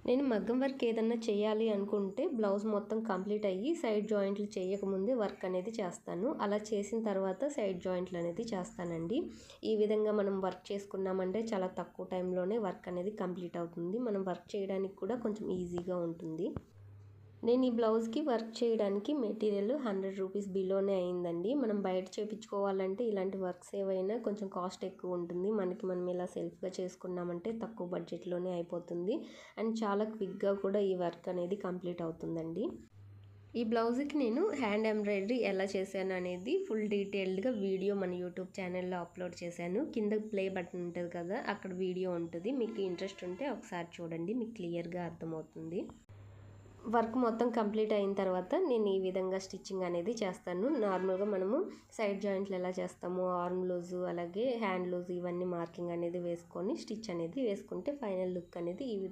నేను మగ్గం వర్క్ ఏదన్నా చేయాలి అనుకుంటే బ్లౌజ్ మొత్తం కంప్లీట్ అయ్యి సైడ్ జాయింట్లు చేయకముందే వర్క్ అనేది చేస్తాను. అలా చేసిన తర్వాత సైడ్ జాయింట్లు అనేది చేస్తానండి. ఈ విధంగా మనం వర్క్ చేసుకున్నామంటే చాలా తక్కువ టైంలోనే వర్క్ అనేది కంప్లీట్ అవుతుంది. మనం వర్క్ చేయడానికి కూడా కొంచెం ఈజీగా ఉంటుంది. నేను ఈ బ్లౌజ్కి వర్క్ చేయడానికి మెటీరియల్ 100 రూపీస్ బిలోనే అయిందండి. మనం బయట చేయించుకోవాలంటే ఇలాంటి వర్క్స్ ఏవైనా కొంచెం కాస్ట్ ఎక్కువ ఉంటుంది. మనం ఇలా సెల్ఫ్గా చేసుకున్నామంటే తక్కువ బడ్జెట్లోనే అయిపోతుంది. అండ్ చాలా క్విక్గా కూడా ఈ వర్క్ అనేది కంప్లీట్ అవుతుందండి. ఈ బ్లౌజ్కి నేను హ్యాండ్ ఎంబ్రాయిడరీ ఎలా చేశాను అనేది ఫుల్ డీటెయిల్డ్గా వీడియో మన యూట్యూబ్ ఛానల్లో అప్లోడ్ చేశాను. కింద ప్లే బటన్ ఉంటుంది కదా, అక్కడ వీడియో ఉంటుంది. మీకు ఇంట్రెస్ట్ ఉంటే ఒకసారి చూడండి, మీకు క్లియర్గా అర్థమవుతుంది. వర్క్ మొత్తం కంప్లీట్ అయిన తర్వాత నేను ఈ విధంగా స్టిచ్చింగ్ అనేది చేస్తాను. నార్మల్గా మనము సైడ్ జాయింట్లు ఎలా చేస్తామో ఆర్మ్ లూజు అలాగే హ్యాండ్ లూజ్ ఇవన్నీ మార్కింగ్ అనేది వేసుకొని స్టిచ్ అనేది వేసుకుంటే ఫైనల్ లుక్ అనేది ఈ విధంగా